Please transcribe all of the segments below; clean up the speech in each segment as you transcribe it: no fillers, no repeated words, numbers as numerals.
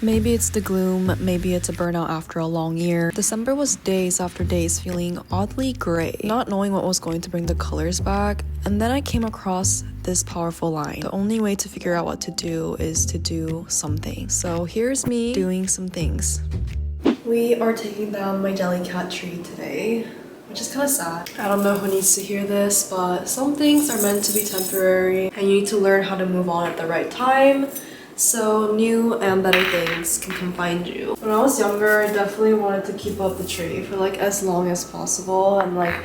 Maybe it's the gloom, maybe it's a burnout after a long year. December was days after days feeling oddly gray, not knowing what was going to bring the colors back. And then I came across this powerful line. The only way to figure out what to do is to do something. So here's me doing some things. We are taking down my Jellycat tree today, which is kind of sad. I don't know who needs to hear this, but some things are meant to be temporary and you need to learn how to move on at the right time. So new and better things can come find you. When I was younger, I definitely wanted to keep up the tree for like as long as possible. And like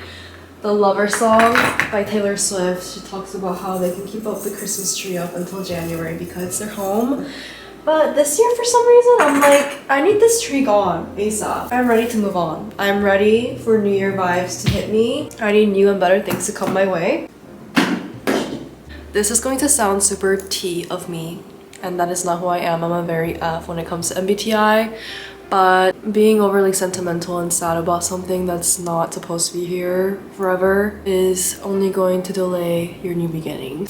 the Lover song by Taylor Swift, she talks about how they can keep up the Christmas tree up until January because it's their home. But this year, for some reason, I'm like, I need this tree gone ASAP. I'm ready to move on. I'm ready for New Year vibes to hit me. I need new and better things to come my way. This is going to sound super T of me. And that is not who I am. I'm a very F when it comes to MBTI. But being overly sentimental and sad about something that's not supposed to be here forever is only going to delay your new beginning.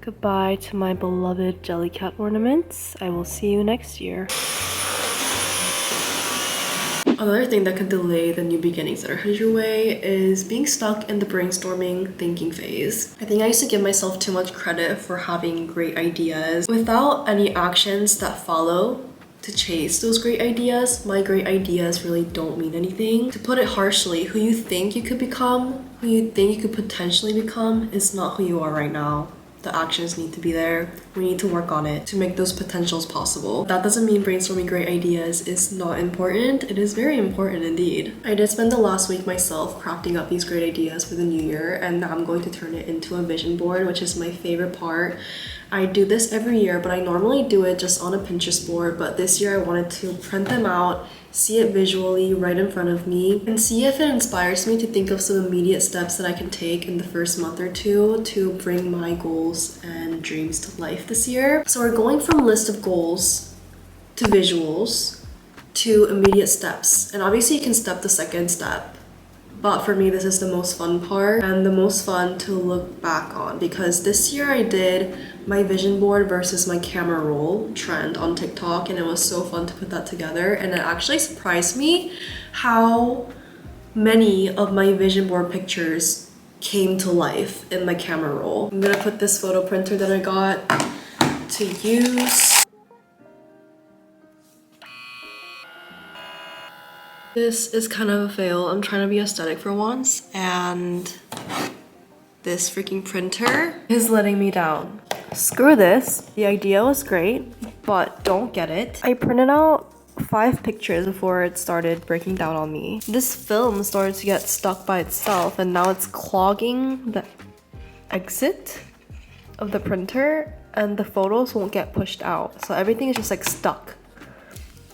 Goodbye to my beloved Jellycat ornaments. I will see you next year. Another thing that can delay the new beginnings that are headed your way is being stuck in the brainstorming thinking phase. I think I used to give myself too much credit for having great ideas without any actions that follow to chase those great ideas. My great ideas really don't mean anything. To put it harshly, who you think you could become, who you think you could potentially become is not who you are right now. The actions need to be there. We need to work on it to make those potentials possible. That doesn't mean brainstorming great ideas is not important. It is very important indeed. I did spend the last week myself crafting up these great ideas for the new year, and now I'm going to turn it into a vision board, which is my favorite part. I do this every year, but I normally do it just on a Pinterest board, but this year I wanted to print them out, see it visually right in front of me, and see if it inspires me to think of some immediate steps that I can take in the first month or two to bring my goals and dreams to life this year. So we're going from list of goals to visuals to immediate steps. And obviously you can step the second step. But for me, this is the most fun part and the most fun to look back on, because this year I did my vision board versus my camera roll trend on TikTok, and it was so fun to put that together. And it actually surprised me how many of my vision board pictures came to life in my camera roll. I'm gonna put this photo printer that I got to use. This is kind of a fail. I'm trying to be aesthetic for once, and this freaking printer is letting me down. Screw this. The idea was great, but don't get it. I printed out 5 pictures before it started breaking down on me. This film started to get stuck by itself, and now it's clogging the exit of the printer, and the photos won't get pushed out. So everything is just like stuck.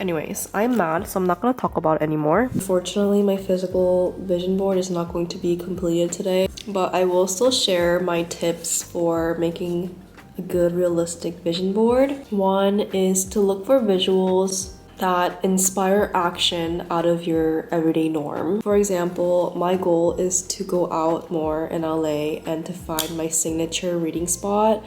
Anyways, I'm mad, so I'm not gonna talk about it anymore. Unfortunately, my physical vision board is not going to be completed today, but I will still share my tips for making a good realistic vision board. One is to look for visuals that inspire action out of your everyday norm. For example, my goal is to go out more in LA and to find my signature reading spot.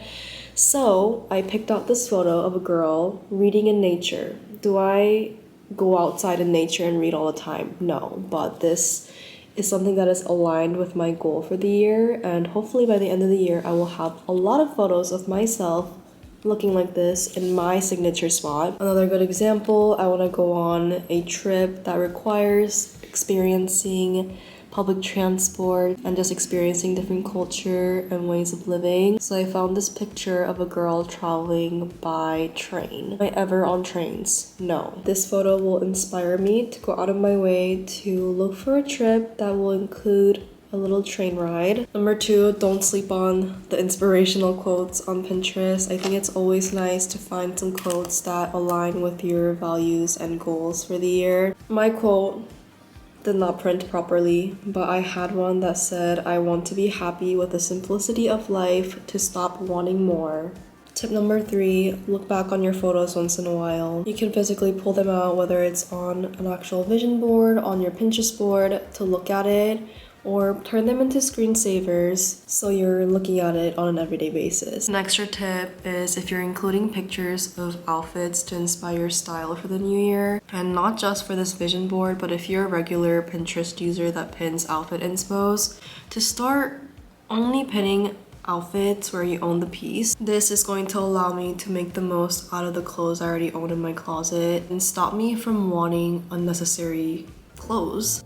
So I picked out this photo of a girl reading in nature. Do I go outside in nature and read all the time? No, but this is something that is aligned with my goal for the year, and hopefully by the end of the year I will have a lot of photos of myself looking like this in my signature spot. Another good example, I want to go on a trip that requires experiencing public transport and just experiencing different culture and ways of living. So I found this picture of a girl traveling by train. Am I ever on trains? No. This photo will inspire me to go out of my way to look for a trip that will include a little train ride. Number 2, don't sleep on the inspirational quotes on Pinterest. I think it's always nice to find some quotes that align with your values and goals for the year. My quote did not print properly, but I had one that said, "I want to be happy with the simplicity of life to stop wanting more." Tip number 3, look back on your photos once in a while. You can physically pull them out, whether it's on an actual vision board, on your Pinterest board, to look at it, or turn them into screensavers so you're looking at it on an everyday basis. An extra tip is if you're including pictures of outfits to inspire your style for the new year, and not just for this vision board, but if you're a regular Pinterest user that pins outfit inspos, to start only pinning outfits where you own the piece. This is going to allow me to make the most out of the clothes I already own in my closet and stop me from wanting unnecessary clothes.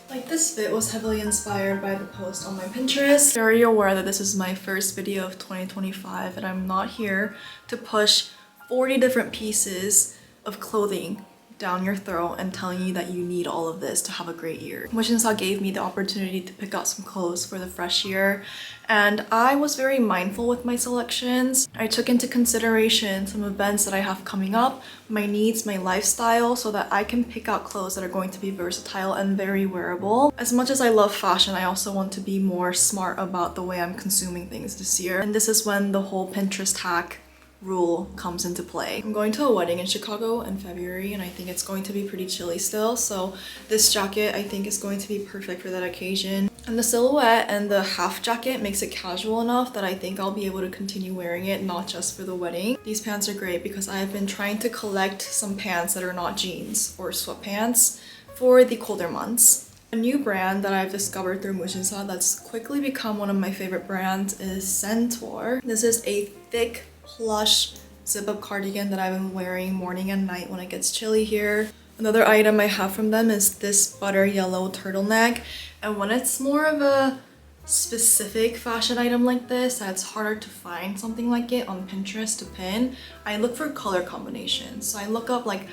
Like, this fit was heavily inspired by the post on my Pinterest. I'm very aware that this is my first video of 2025 and I'm not here to push 40 different pieces of clothing down your throat and telling you that you need all of this to have a great year. Musinsa gave me the opportunity to pick out some clothes for the fresh year, and I was very mindful with my selections. I took into consideration some events that I have coming up, my needs, my lifestyle, so that I can pick out clothes that are going to be versatile and very wearable. As much as I love fashion, I also want to be more smart about the way I'm consuming things this year. And this is when the whole Pinterest hack rule comes into play. I'm going to a wedding in Chicago in February and I think it's going to be pretty chilly still, so this jacket I think is going to be perfect for that occasion. And the silhouette and the half jacket makes it casual enough that I think I'll be able to continue wearing it, not just for the wedding. These pants are great because I have been trying to collect some pants that are not jeans or sweatpants for the colder months. A new brand that I've discovered through Musinsa that's quickly become one of my favorite brands is Centaur. This is a thick plush zip-up cardigan that I've been wearing morning and night when it gets chilly here. Another item I have from them is this butter yellow turtleneck, and when it's more of a specific fashion item like this that's harder to find something like it on Pinterest to pin, I look for color combinations. So I look up like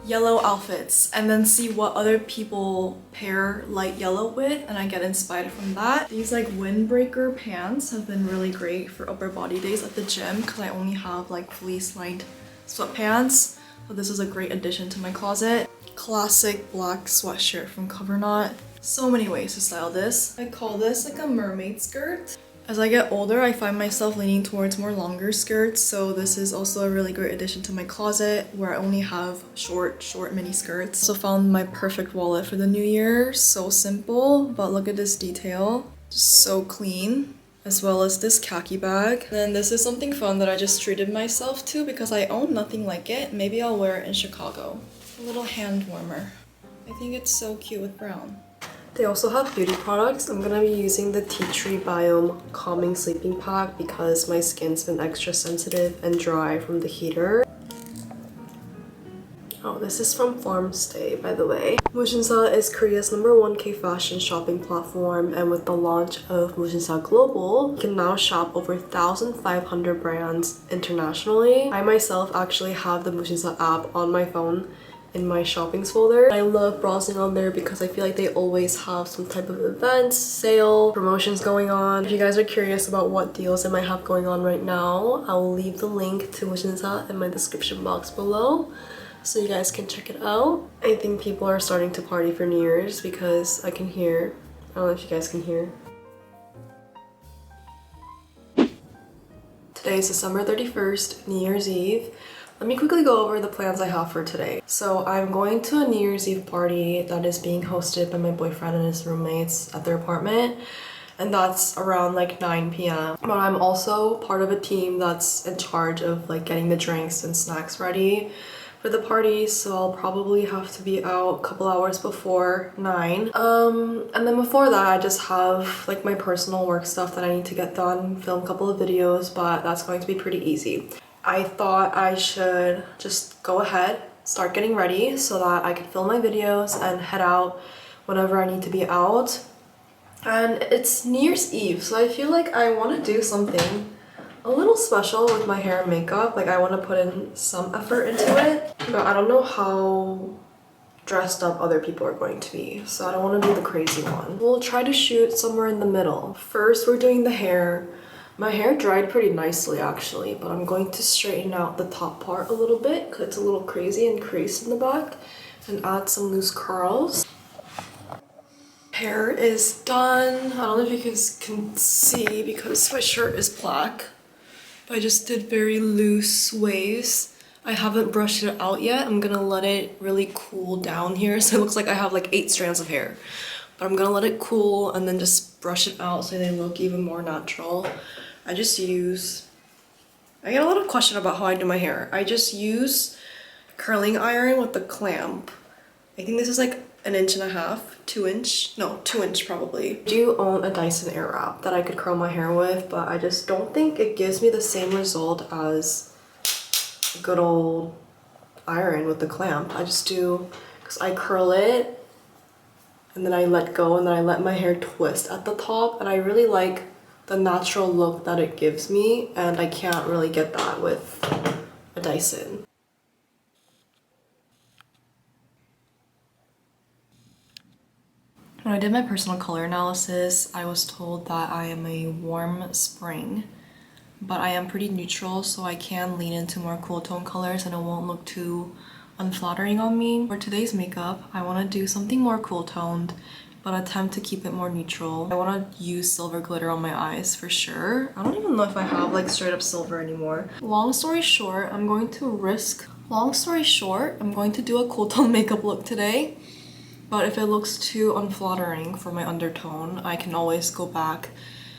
yellow outfits and then see what other people pair light yellow with, and I get inspired from that. These like windbreaker pants have been really great for upper body days at the gym because I only have like fleece lined sweatpants, so this is a great addition to my closet. Classic black sweatshirt from Covernot. So many ways to style this. I call this like a mermaid skirt. As I get older, I find myself leaning towards more longer skirts, so this is also a really great addition to my closet where I only have short mini skirts. Also found my perfect wallet for the new year. So simple, but look at this detail. Just so clean. As well as this khaki bag. And then this is something fun that I just treated myself to because I own nothing like it. Maybe I'll wear it in Chicago. A little hand warmer. I think it's so cute with brown. They also have beauty products. I'm gonna be using the Tea Tree Biome Calming Sleeping Pack because my skin's been extra sensitive and dry from the heater. Oh, this is from Farmstay, by the way. Musinsa is Korea's #1 K-fashion shopping platform, and with the launch of Musinsa Global, you can now shop over 1,500 brands internationally. I myself actually have the Musinsa app on my phone in my shoppings folder. I love browsing on there because I feel like they always have some type of events, sale, promotions going on. If you guys are curious about what deals they might have going on right now, I will leave the link to Musinsa in my description box below so you guys can check it out. I think people are starting to party for New Year's because I can hear, I don't know if you guys can hear. Today is December 31st, New Year's Eve. Let me quickly go over the plans I have for today. So I'm going to a New Year's Eve party that is being hosted by my boyfriend and his roommates at their apartment, and that's around like 9 p.m. But I'm also part of a team that's in charge of like getting the drinks and snacks ready for the party, so I'll probably have to be out a couple hours before 9. And then before that I just have like my personal work stuff that I need to get done, film a couple of videos, but that's going to be pretty easy. I thought I should just go ahead, start getting ready so that I can film my videos and head out whenever I need to be out. And it's New Year's Eve, so I feel like I want to do something a little special with my hair and makeup. Like I want to put in some effort into it, but I don't know how dressed up other people are going to be, so I don't want to do the crazy one. We'll try to shoot somewhere in the middle. First, we're doing the hair. My hair dried pretty nicely actually, but I'm going to straighten out the top part a little bit because it's a little crazy and creased in the back, and add some loose curls. Hair is done. I don't know if you guys can see because my shirt is black, but I just did very loose waves. I haven't brushed it out yet. I'm gonna let it really cool down here so it looks like I have like 8 strands of hair. but I'm gonna let it cool and then just brush it out so they look even more natural. I get a lot of question about how I do my hair. I just use curling iron with the clamp. I think this is like 1.5 inches, 2 inch, no, 2 inch probably. I do own a Dyson Airwrap that I could curl my hair with, but I just don't think it gives me the same result as good old iron with the clamp. I just do, because I curl it and then I let go and then I let my hair twist at the top, and I really like the natural look that it gives me, and I can't really get that with a Dyson. When I did my personal color analysis, I was told that I am a warm spring, but I am pretty neutral, so I can lean into more cool tone colors and it won't look too unflattering on me. For today's makeup, I want to do something more cool toned, but attempt to keep it more neutral. I want to use silver glitter on my eyes for sure. I don't even know if I have like straight up silver anymore. Long story short, I'm going to do a cool tone makeup look today. But if it looks too unflattering for my undertone, I can always go back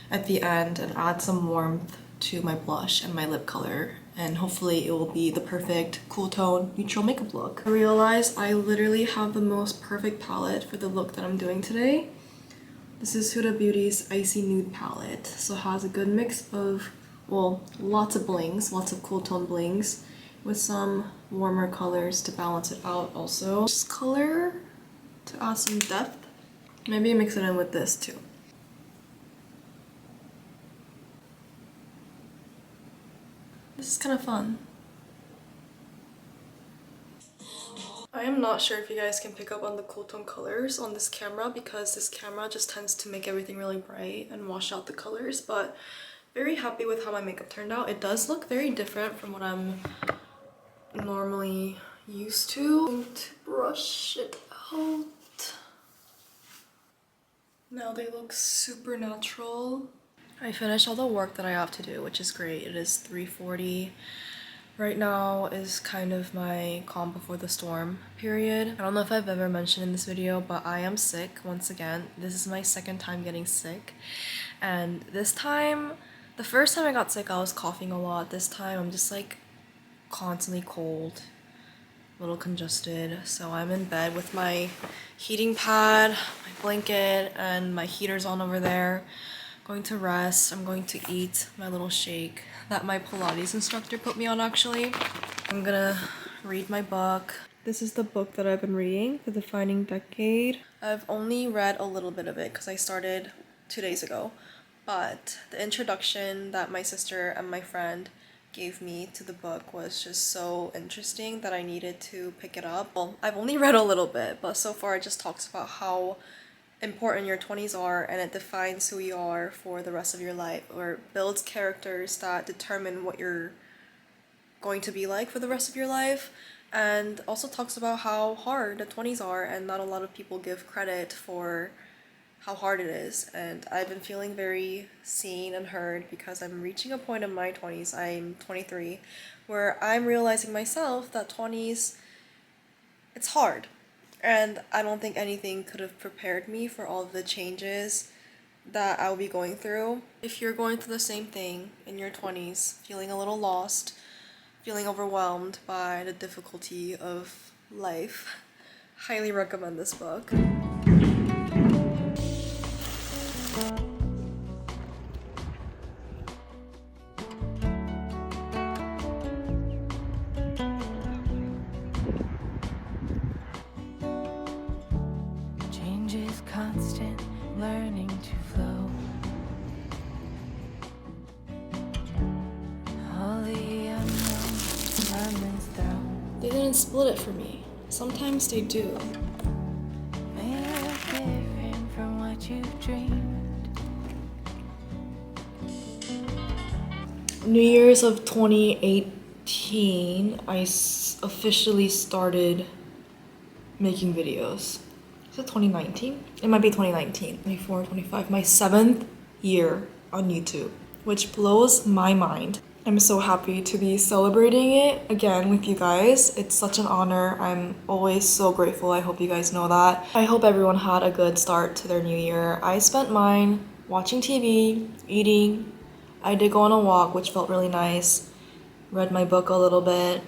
at the end and add some warmth to my blush and my lip color, and hopefully it will be the perfect cool tone neutral makeup look. I realized I literally have the most perfect palette for the look that I'm doing today. This is Huda Beauty's Icy Nude palette. So it has a good mix of, well, lots of blings, lots of cool tone blings with some warmer colors to balance it out also. Just color to add some depth. Maybe mix it in with this too. This is kind of fun. I am not sure if you guys can pick up on the cool tone colors on this camera, because this camera just tends to make everything really bright and wash out the colors, but very happy with how my makeup turned out. It does look very different from what I'm normally used to. I'm going to brush it out. Now they look super natural. I finished all the work that I have to do, which is great. It is 3:40. Right now is kind of my calm before the storm period. I don't know if I've ever mentioned in this video, but I am sick once again. This is my second time getting sick. And this time, the first time I got sick, I was coughing a lot. This time I'm just like constantly cold, a little congested. So I'm in bed with my heating pad, my blanket, and my heater's on over there. Going to rest. I'm going to eat my little shake that my Pilates instructor put me on actually. I'm gonna read my book. This is the book that I've been reading, The Defining Decade. I've only read a little bit of it because I started 2 days ago, but the introduction that my sister and my friend gave me to the book was just so interesting that I needed to pick it up. Well, I've only read a little bit, but so far it just talks about how important your 20s are, and it defines who you are for the rest of your life, or builds characters that determine what you're going to be like for the rest of your life, and also talks about how hard the 20s are, and not a lot of people give credit for how hard it is. And I've been feeling very seen and heard because I'm reaching a point in my 20s, I'm 23, where I'm realizing myself that 20s, it's hard. And I don't think anything could have prepared me for all of the changes that I'll be going through. If you're going through the same thing in your 20s, feeling a little lost, feeling overwhelmed by the difficulty of life, highly recommend this book. Constant learning to flow. All the unknown moments down. They didn't split it for me. Sometimes they do. May look different from what you've dreamed. New Year's of 2018, I officially started making videos. Is it 2019? It might be 2019. 24, 25, my 7th year on YouTube, which blows my mind. I'm so happy to be celebrating it again with you guys. It's such an honor. I'm always so grateful. I hope you guys know that. I hope everyone had a good start to their new year. I spent mine watching TV, eating. I did go on a walk, which felt really nice. Read my book a little bit.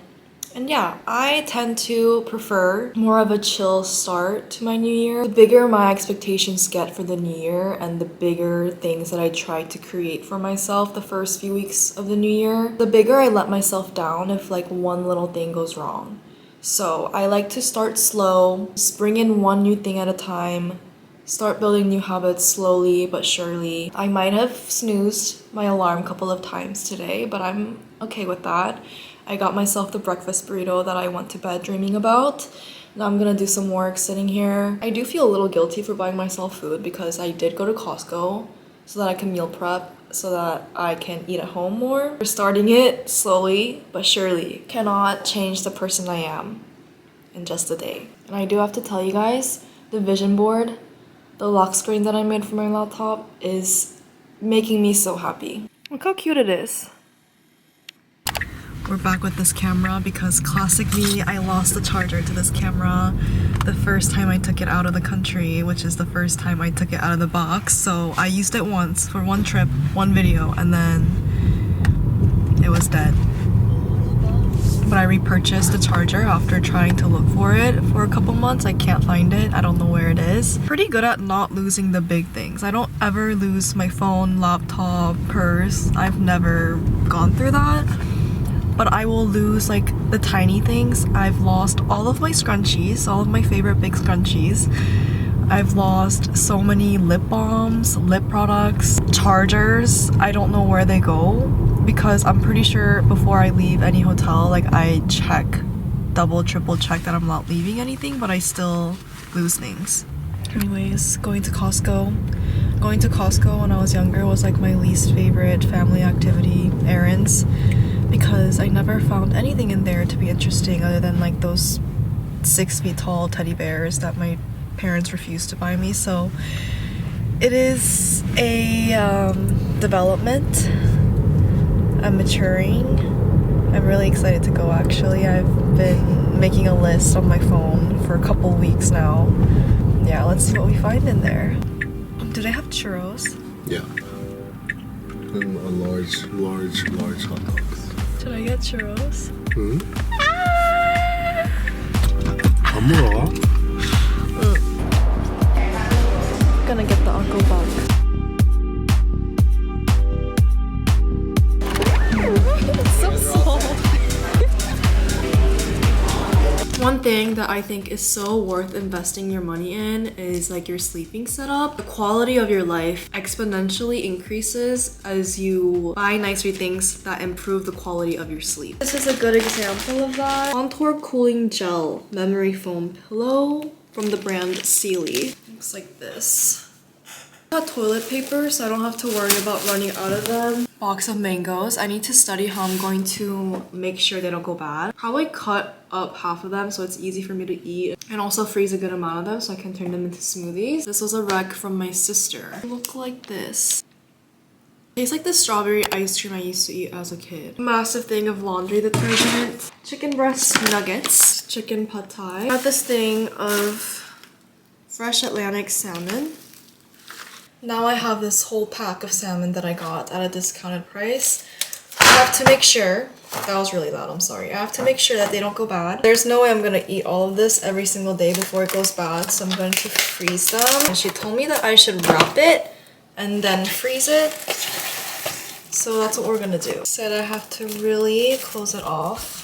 And yeah, I tend to prefer more of a chill start to my new year. The bigger my expectations get for the new year and the bigger things that I try to create for myself the first few weeks of the new year, the bigger I let myself down if like one little thing goes wrong. So I like to start slow, just bring in one new thing at a time, start building new habits slowly but surely. I might have snoozed my alarm a couple of times today, but I'm okay with that. I got myself the breakfast burrito that I went to bed dreaming about. Now I'm gonna do some work sitting here. I do feel a little guilty for buying myself food because I did go to Costco so that I can meal prep so that I can eat at home more. We're starting it slowly but surely. Cannot change the person I am in just a day. And I do have to tell you guys, the vision board, the lock screen that I made for my laptop is making me so happy. Look how cute it is. We're back with this camera because classic me, I lost the charger to this camera the first time I took it out of the country, which is the first time I took it out of the box. So I used it once for one trip, one video, and then it was dead. But I repurchased the charger after trying to look for it for a couple months. I can't find it. I don't know where it is. Pretty good at not losing the big things. I don't ever lose my phone, laptop, purse. I've never gone through that. But I will lose like the tiny things. I've lost all of my scrunchies, all of my favorite big scrunchies. I've lost so many lip balms, lip products, chargers. I don't know where they go because I'm pretty sure before I leave any hotel, like I check, double, triple check that I'm not leaving anything, but I still lose things. Anyways, going to Costco. Going to Costco when I was younger was like my least favorite family activity, errands. Because I never found anything in there to be interesting other than like those 6 feet tall teddy bears that my parents refused to buy me. So it is a development. I'm maturing. I'm really excited to go actually. I've been making a list on my phone for a couple weeks now. Yeah, let's see what we find in there. Do they have churros? Yeah. And a large hot dog. Should I get churros? 응? 안 물어. Gonna get the Uncle Buck. It's so small. One thing that I think is so worth investing your money in is like your sleeping setup. The quality of your life exponentially increases as you buy nicer things that improve the quality of your sleep. This is a good example of that. Contour Cooling Gel Memory Foam Pillow from the brand Sealy. Looks like this. Got toilet paper so I don't have to worry about running out of them. Box of mangoes. I need to study how I'm going to make sure they don't go bad. Probably cut up half of them so it's easy for me to eat, and also freeze a good amount of them so I can turn them into smoothies. This was a rec from my sister. They look like this. Tastes like the strawberry ice cream I used to eat as a kid. Massive thing of laundry detergent. Chicken breast nuggets. Chicken pad thai. Got this thing of fresh Atlantic salmon. Now I have this whole pack of salmon that I got at a discounted price. I have to make sure, that was really loud, I'm sorry. I have to make sure that they don't go bad. There's no way I'm gonna eat all of this every single day before it goes bad, so I'm going to freeze them. And she told me that I should wrap it and then freeze it. So that's what we're gonna do. Said I have to really close it off.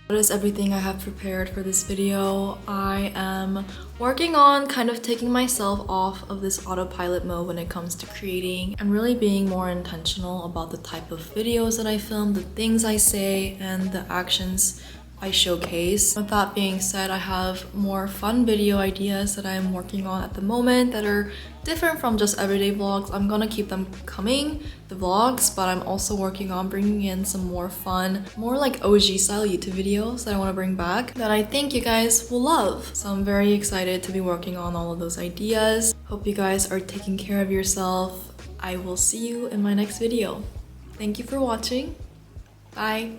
That is everything I have prepared for this video. I am working on kind of taking myself off of this autopilot mode when it comes to creating and really being more intentional about the type of videos that I film, the things I say, and the actions I showcase. With that being said, I have more fun video ideas that I'm working on at the moment that are different from just everyday vlogs. I'm gonna keep them coming, the vlogs, but I'm also working on bringing in some more fun, more like OG style YouTube videos that I want to bring back that I think you guys will love. So I'm very excited to be working on all of those ideas. Hope you guys are taking care of yourself. I will see you in my next video. Thank you for watching. Bye.